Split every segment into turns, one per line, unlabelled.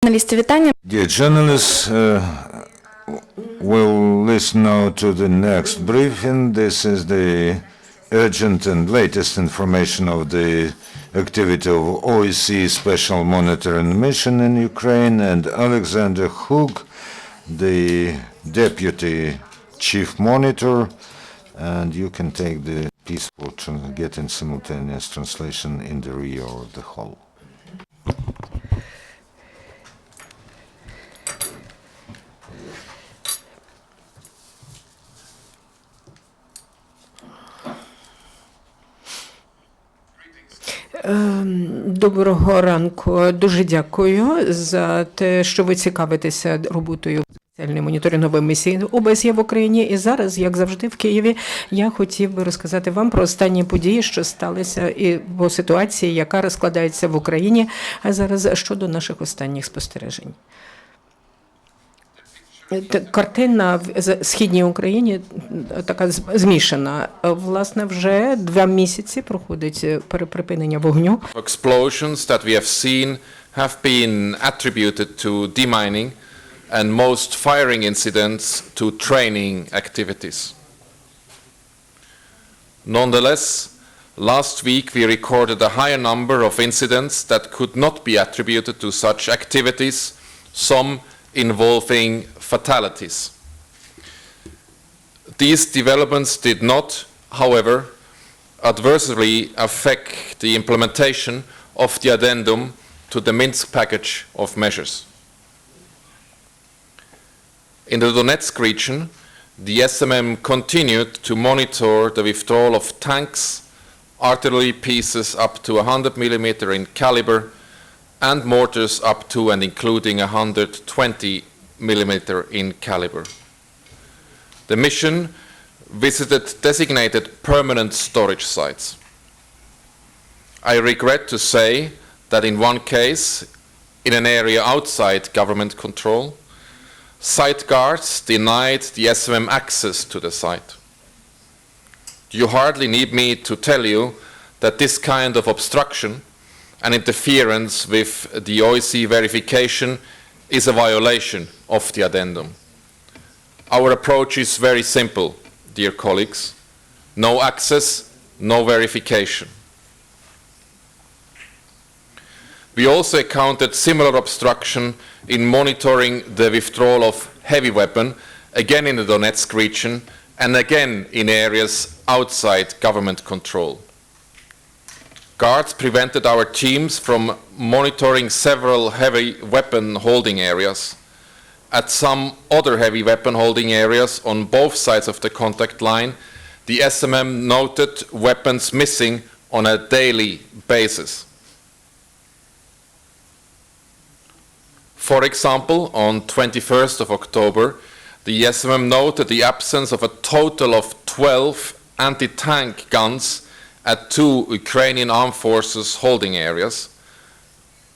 журналістів, вітання.
Dear journalists, we'll listen now to the next briefing. This is the urgent and latest information of the activity of OSCE Special Monitoring Mission in Ukraine, and Alexander Hug, the Deputy Chief Monitor, and you can take the peaceful getting simultaneous translation in the rear of the hall.
Доброго ранку. Дуже дякую за те, що ви цікавитеся роботою спеціальної моніторингової місії ОБСЄ в Україні. І зараз, як завжди, в Києві, я хотів би розказати вам про останні події, що сталися, і по ситуації, яка розкладається в Україні, а зараз щодо наших останніх спостережень. Картина в Східній Україні така змішана. Власне, вже 2 місяці проходить припинення вогню.
Explosions that we have seen have been attributed to demining and most firing incidents to training activities. Nonetheless, last week we recorded a higher number of incidents that could not be attributed to such activities, some involving fatalities. These developments did not, however, adversely affect the implementation of the addendum to the Minsk package of measures. In the Donetsk region, the SMM continued to monitor the withdrawal of tanks, artillery pieces up to 100 mm in caliber, and mortars up to and including 120 mm in caliber. The mission visited designated permanent storage sites. I regret to say that in one case, in an area outside government control, site guards denied the SMM access to the site. You hardly need me to tell you that this kind of obstruction and interference with the OSCE verification is a violation of the addendum. Our approach is very simple, dear colleagues. No access, no verification. We also encountered similar obstruction in monitoring the withdrawal of heavy weapon, again in the Donetsk region, and again in areas outside government control. Guards prevented our teams from monitoring several heavy weapon holding areas. At some other heavy weapon holding areas on both sides of the contact line, the SMM noted weapons missing on a daily basis. For example, on 21st of October, the SMM noted the absence of a total of 12 anti-tank guns at 2 Ukrainian armed forces holding areas.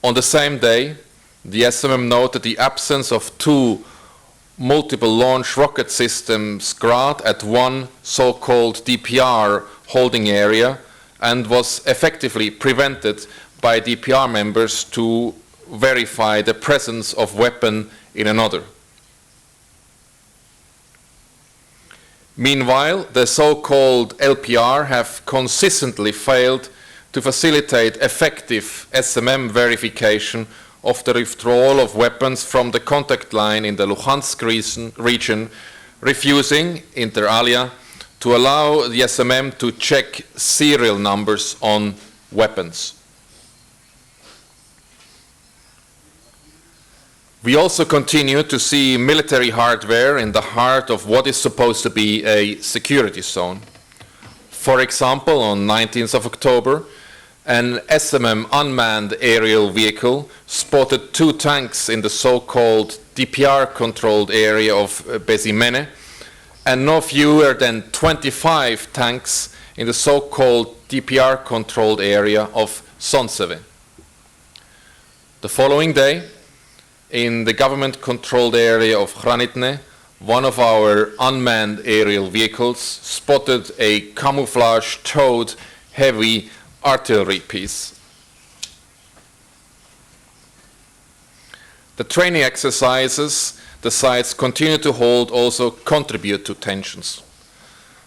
On the same day, the SMM noted the absence of 2 multiple launch rocket systems Grad at 1 so-called DPR holding area, and was effectively prevented by DPR members to verify the presence of weapon in another. Meanwhile, the so-called LPR have consistently failed to facilitate effective SMM verification of the withdrawal of weapons from the contact line in the Luhansk region, refusing, inter alia, to allow the SMM to check serial numbers on weapons. We also continue to see military hardware in the heart of what is supposed to be a security zone. For example, on 19th of October, an SMM unmanned aerial vehicle spotted 2 tanks in the so-called DPR-controlled area of Bezimene, and no fewer than 25 tanks in the so-called DPR-controlled area of Sonseve. The following day, in the government-controlled area of Hranitne, one of our unmanned aerial vehicles spotted a camouflage-towed heavy artillery piece. The training exercises the sites continue to hold also contribute to tensions.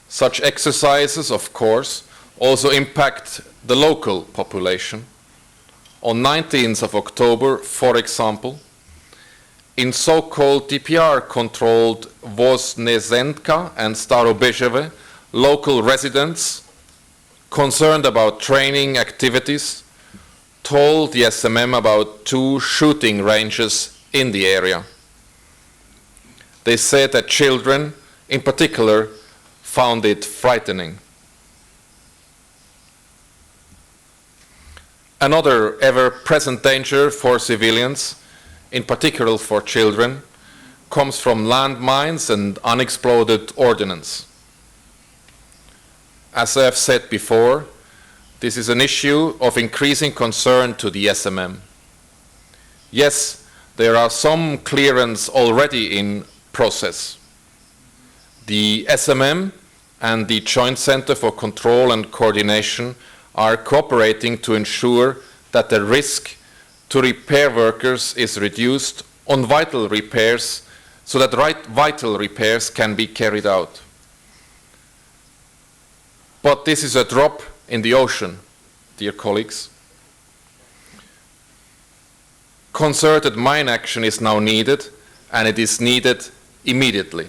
Such exercises, of course, also impact the local population. On 19th of October, for example, in so-called DPR-controlled Voznesenka and Starobezheve, local residents concerned about training activities told the SMM about 2 shooting ranges in the area. They said that children, in particular, found it frightening. Another ever-present danger for civilians, in particular for children, comes from landmines and unexploded ordnance. As I have said before, this is an issue of increasing concern to the SMM. Yes, there are some clearance already in process. The SMM and the Joint Center for Control and Coordination are cooperating to ensure that the risk to repair workers is reduced on vital repairs so that vital repairs can be carried out. But this is a drop in the ocean, dear colleagues. Concerted mine action is now needed, and it is needed immediately.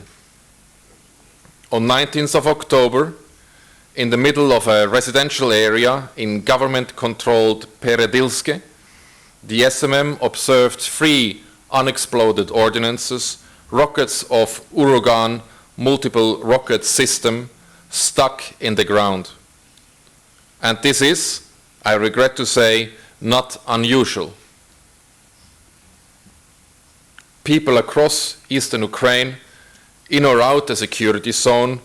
On 19th of October, in the middle of a residential area in government-controlled Peredilske, the SMM observed 3 unexploded ordnances, rockets of Uragan multiple rocket system stuck in the ground. And this is, I regret to say, not unusual. People across eastern Ukraine, in or out the security zone,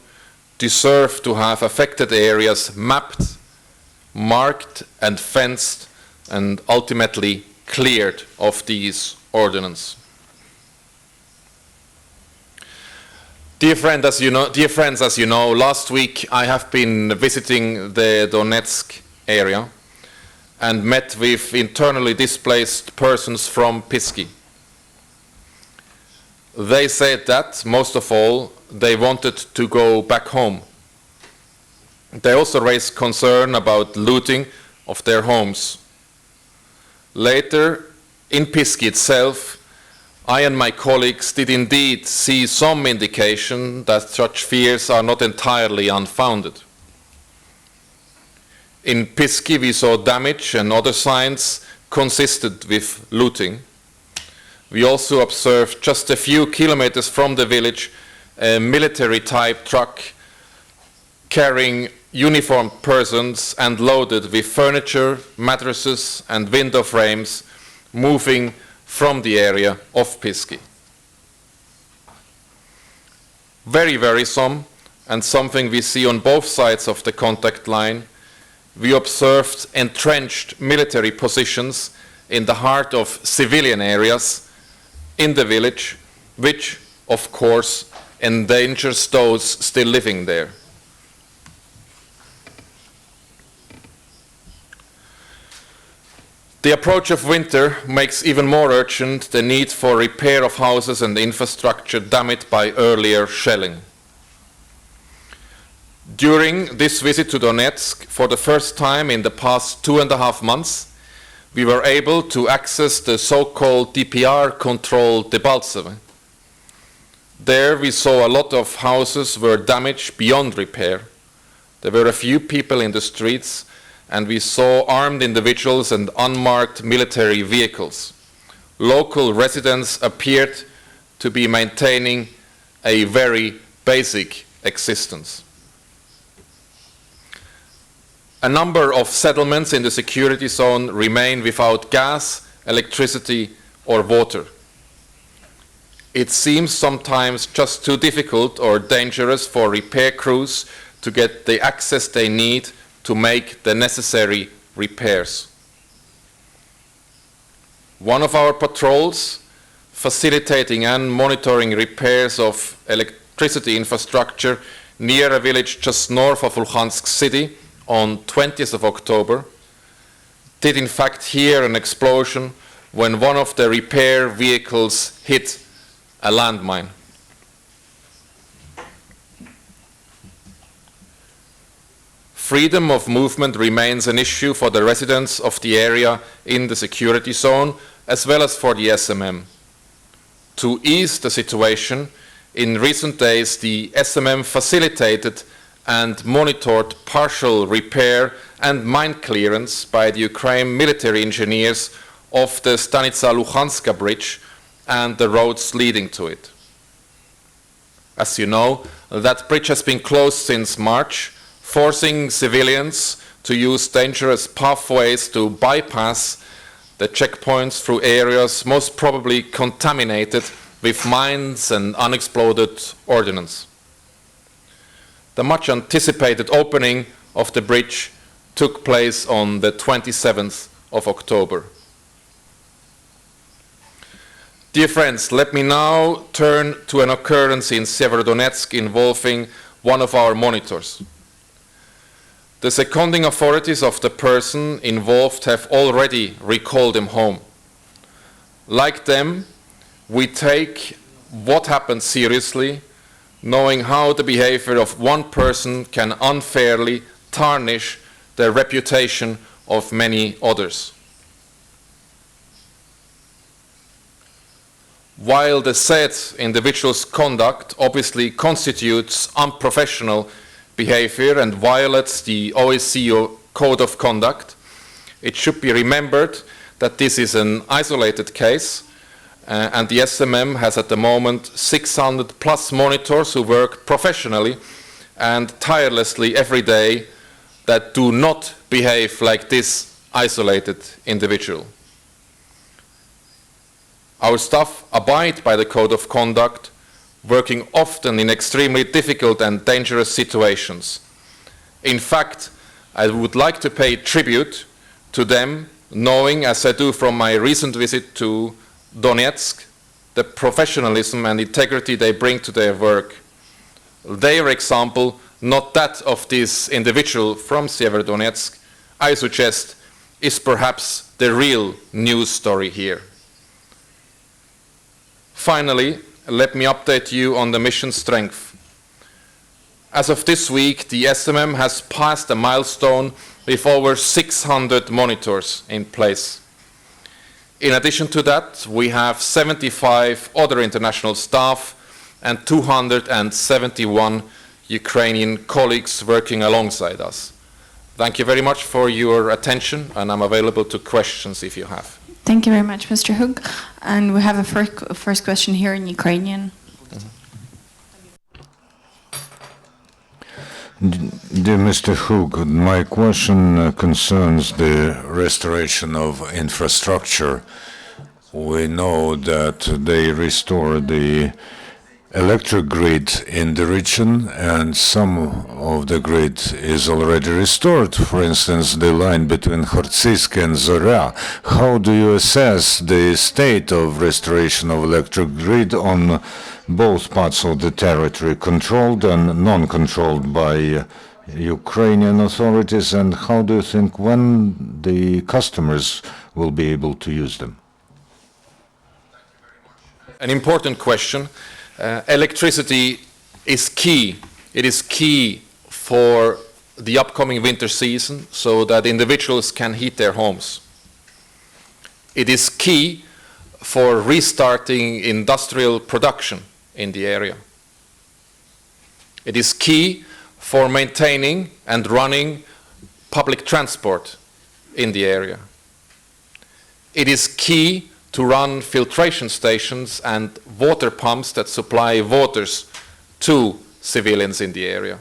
deserve to have affected areas mapped, marked and fenced, and ultimately cleared of these ordnance. Dear friends, as you know, last week I have been visiting the Donetsk area and met with internally displaced persons from Pisky. They said that, most of all, they wanted to go back home. They also raised concern about looting of their homes. Later, in Pisky itself, I and my colleagues did indeed see some indication that such fears are not entirely unfounded. In Pisky, we saw damage and other signs consistent with looting. We also observed just a few kilometers from the village a military-type truck carrying uniformed persons and loaded with furniture, mattresses and window frames moving from the area of Pisky. Very worrisome, and something we see on both sides of the contact line, we observed entrenched military positions in the heart of civilian areas in the village, which, of course, endangers those still living there. The approach of winter makes even more urgent the need for repair of houses and infrastructure damaged by earlier shelling. During this visit to Donetsk, for the first time in the past 2.5 months, we were able to access the so-called DPR-controlled Debaltseve. There we saw a lot of houses were damaged beyond repair. There were a few people in the streets, and we saw armed individuals and unmarked military vehicles. Local residents appeared to be maintaining a very basic existence. A number of settlements in the security zone remain without gas, electricity, or water. It seems sometimes just too difficult or dangerous for repair crews to get the access they need to make the necessary repairs. One of our patrols, facilitating and monitoring repairs of electricity infrastructure near a village just north of Luhansk city on 20th of October, did in fact hear an explosion when one of the repair vehicles hit a landmine. Freedom of movement remains an issue for the residents of the area in the security zone, as well as for the SMM. To ease the situation, in recent days the SMM facilitated and monitored partial repair and mine clearance by the Ukraine military engineers of the Stanitsa-Lukhanska bridge and the roads leading to it. As you know, that bridge has been closed since March, forcing civilians to use dangerous pathways to bypass the checkpoints through areas most probably contaminated with mines and unexploded ordnance. The much anticipated opening of the bridge took place on the 27th of October. Dear friends, let me now turn to an occurrence in Severodonetsk involving one of our monitors. The seconding authorities of the person involved have already recalled him home. Like them, we take what happened seriously, knowing how the behavior of one person can unfairly tarnish the reputation of many others. While the said individual's conduct obviously constitutes unprofessional behavior and violates the OSCE Code of Conduct, it should be remembered that this is an isolated case, and the SMM has at the moment 600 plus monitors who work professionally and tirelessly every day that do not behave like this isolated individual. Our staff abide by the Code of Conduct, working often in extremely difficult and dangerous situations. In fact, I would like to pay tribute to them, knowing, as I do from my recent visit to Donetsk, the professionalism and integrity they bring to their work. Their example, not that of this individual from Severodonetsk, I suggest, is perhaps the real news story here. Finally, let me update you on the mission strength. As of this week, the SMM has passed a milestone with over 600 monitors in place. In addition to that, we have 75 other international staff and 271 Ukrainian colleagues working alongside us. Thank you very much for your attention, and I'm available to questions if you have.
Thank you very much, Mr. Hug. And we have a first question here in Ukrainian.
Dear Mr. Hug, my question concerns the restoration of infrastructure. We know that they restore the electric grid in the region, and some of the grid is already restored. For instance, the line between Khortsysk and Zorya. How do you assess the state of restoration of electric grid on both parts of the territory, controlled and non-controlled by Ukrainian authorities, and how do you think when the customers will be able to use them?
An important question. Electricity is key. It is key for the upcoming winter season so that individuals can heat their homes. It is key for restarting industrial production in the area. It is key for maintaining and running public transport in the area. It is key to run filtration stations and water pumps that supply waters to civilians in the area.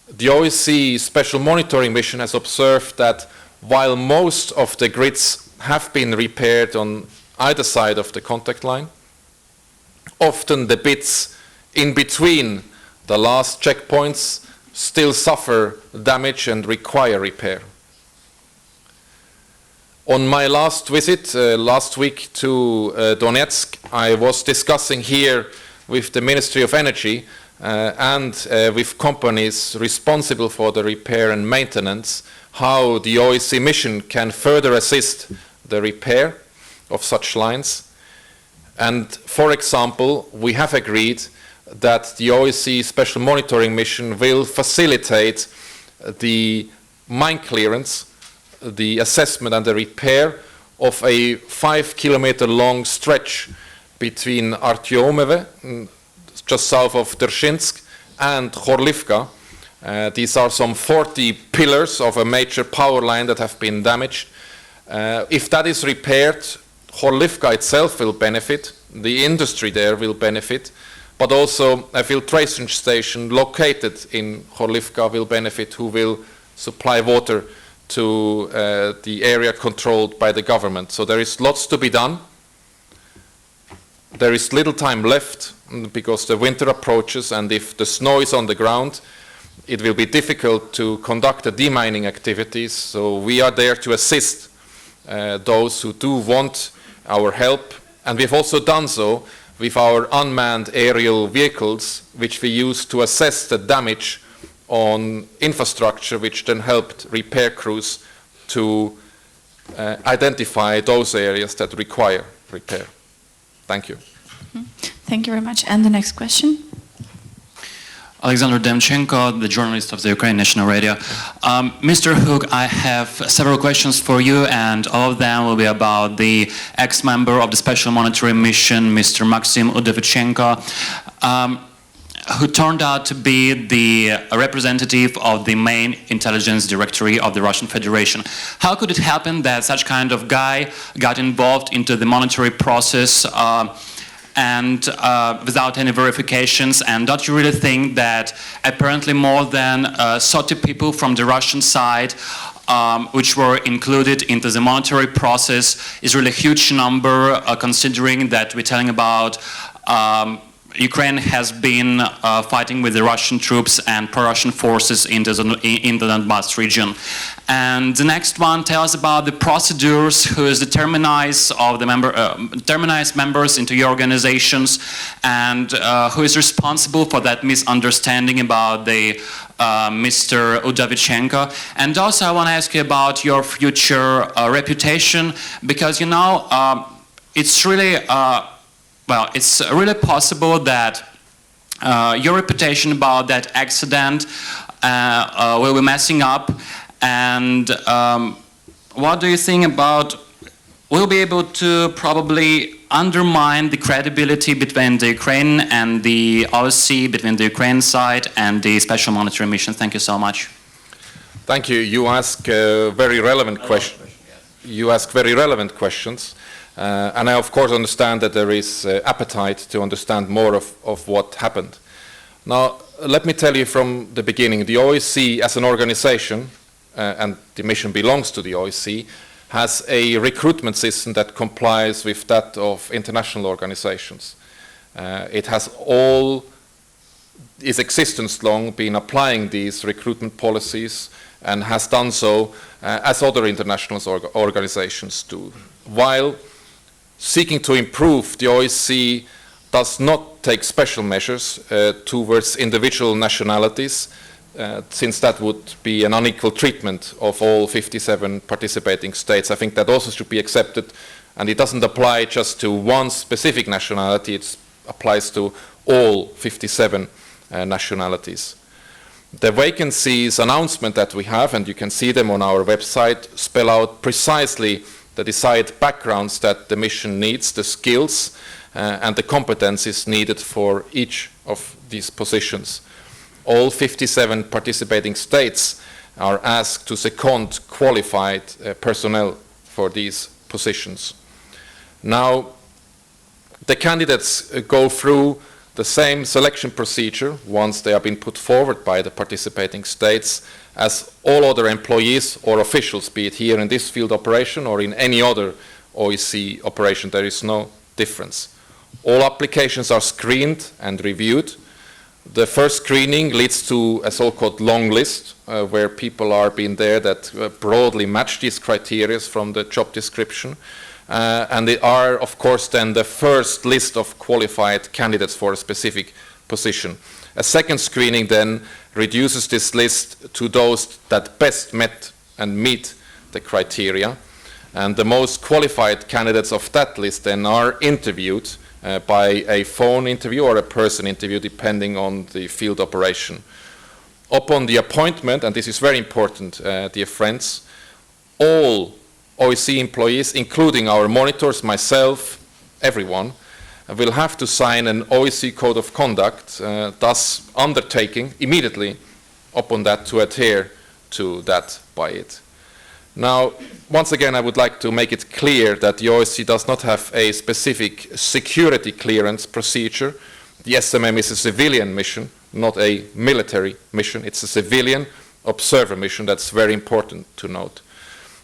The OSCE Special Monitoring Mission has observed that while most of the grids have been repaired on either side of the contact line, often the bits in between the last checkpoints still suffer damage and require repair. On my last visit last week to Donetsk, I was discussing here with the Ministry of Energy and with companies responsible for the repair and maintenance how the OSCE mission can further assist the repair of such lines. And for example, we have agreed that the OSCE Special Monitoring Mission will facilitate the mine clearance, the assessment and the repair of a 5-kilometer long stretch between Artyomeve, just south of Dershinsk, and Khorlivka. These are some 40 pillars of a major power line that have been damaged. If that is repaired, Khorlivka itself will benefit, the industry there will benefit, but also a filtration station located in Khorlivka will benefit, who will supply water to the area controlled by the government. So there is lots to be done. There is little time left because the winter approaches, and if the snow is on the ground, it will be difficult to conduct the demining activities. So we are there to assist those who do want our help, and we've also done so with our unmanned aerial vehicles, which we use to assess the damage on infrastructure, which then helped repair crews to identify those areas that require repair. Thank you.
Thank you very much. And the next question?
Alexander Demchenko, the journalist of the Ukraine National Radio. Mr. Hug, I have several questions for you, and all of them will be about the ex-member of the Special Monitoring Mission, Mr. Maxim Udovichenko, who turned out to be the representative of the main intelligence directorate of the Russian Federation. How could it happen that such kind of guy got involved into the monetary process and without any verifications? And don't you really think that apparently more than 30 people from the Russian side which were included into the monetary process is really a huge number, considering that we're telling about Ukraine has been fighting with the Russian troops and pro-Russian forces in the Donbass region. And the next one tells about the procedures, who is the terminais of the terminais members into your organizations, and who is responsible for that misunderstanding about the Mr. Udovichenko. And also I want to ask you about your future reputation, because you know it's really well, it's really possible that your reputation about that accident will be messing up. And what do you think about, we'll be able to probably undermine the credibility between the Ukraine and the OSCE, between the Ukraine side and the Special Monitoring Mission? Thank you so much.
Thank you. You ask very relevant questions. You ask very relevant questions. And I, of course, understand that there is appetite to understand more of what happened. Now, let me tell you from the beginning, the OSCE as an organization, and the mission belongs to the OSCE, has a recruitment system that complies with that of international organizations. It has all its existence long been applying these recruitment policies, and has done so as other international organizations do. While seeking to improve, the OSCE does not take special measures towards individual nationalities, since that would be an unequal treatment of all 57 participating states. I think that also should be accepted, and it doesn't apply just to one specific nationality, it applies to all 57 nationalities. The vacancies announcement that we have, and you can see them on our website, spell out precisely the desired backgrounds that the mission needs, the skills and the competencies needed for each of these positions. All 57 participating states are asked to second qualified personnel for these positions. Now, the candidates go through the same selection procedure once they have been put forward by the participating states as all other employees or officials, be it here in this field operation or in any other OSCE operation. There is no difference. All applications are screened and reviewed. The first screening leads to a so-called long list, where people are being there that broadly match these criteria from the job description. And they are, of course, then the first list of qualified candidates for a specific position. A second screening then reduces this list to those that best met and meet the criteria. and the most qualified candidates of that list then are interviewed by a phone interview or a person interview, depending on the field operation. Upon the appointment, and this is very important, dear friends, all OSCE employees, including our monitors, myself, everyone, will have to sign an OSCE Code of Conduct, thus undertaking immediately upon that to adhere to that by it. Now, once again, I would like to make it clear that the OSCE does not have a specific security clearance procedure. The SMM is a civilian mission, not a military mission. It's a civilian observer mission. That's very important to note.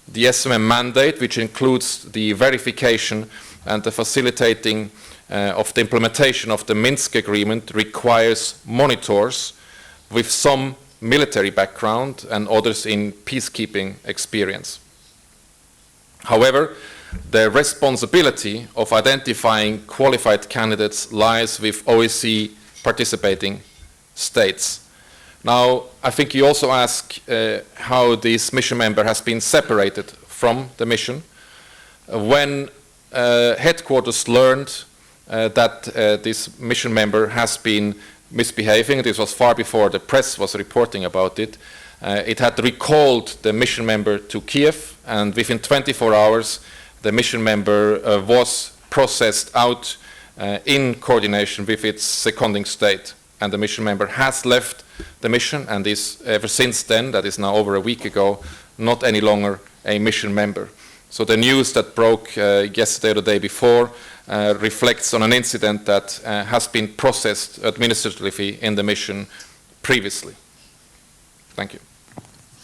The SMM mandate, which includes the verification and the facilitating of the implementation of the Minsk Agreement, requires monitors with some military background and others in peacekeeping experience. However, the responsibility of identifying qualified candidates lies with OSCE participating states. Now, I think you also ask how this mission member has been separated from the mission. When headquarters learned that this mission member has been misbehaving, this was far before the press was reporting about it, it had recalled the mission member to Kiev, and within 24 hours the mission member was processed out in coordination with its seconding state, and the mission member has left the mission and is ever since then, that is now over a week ago, not any longer a mission member. So the news that broke yesterday or the day before reflects on an incident that has been processed administratively in the mission previously. Thank you.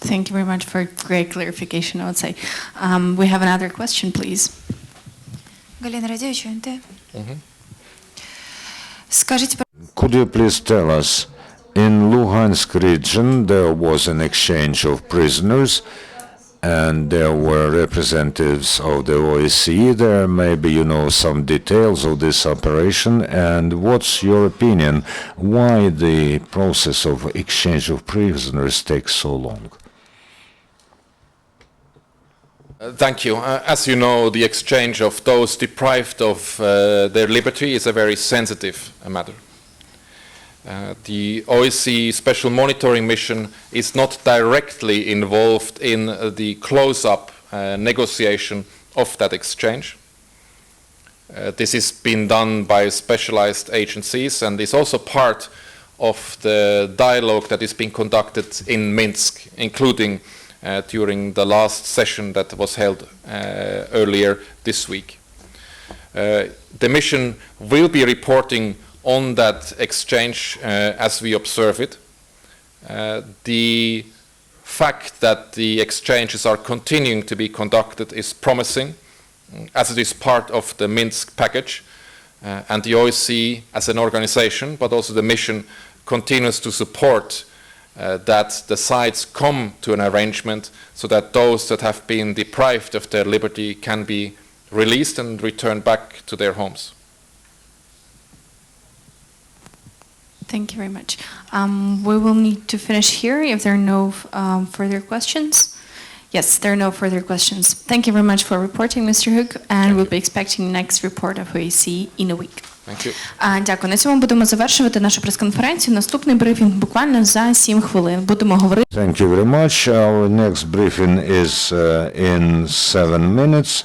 Thank you very much for great clarification, I would say. We have another question, please.
Галина, радіо чуєте? Скажіть,
Could you please tell us, in Luhansk region there was an exchange of prisoners and there were representatives of the OSCE there. Maybe you know some details of this operation, and what's your opinion why the process of exchange of prisoners takes so long?
Thank you. As you know, the exchange of those deprived of their liberty is a very sensitive matter. The OSCE Special Monitoring Mission is not directly involved in the close-up negotiation of that exchange. This has been done by specialized agencies and is also part of the dialogue that is being conducted in Minsk, including during the last session that was held earlier this week. The mission will be reporting on that exchange as we observe it. The fact that the exchanges are continuing to be conducted is promising, as it is part of the Minsk package, and the OSCE as an organization, but also the mission, continues to support that the sides come to an arrangement so that those that have been deprived of their liberty can be released and returned back to their homes.
Thank you very much. We will need to finish here if there are no further questions. Yes, there are no further questions. Thank you very much for reporting, Mr. Hook, and we'll be expecting the next report of OSCE in a week.
Thank you.
Дякую. На цьому будемо завершувати нашу прес-конференцію. Наступний брифінг буквально за 7 хвилин. Будемо говорити.
Thank you very much. Our next briefing is in 7 minutes.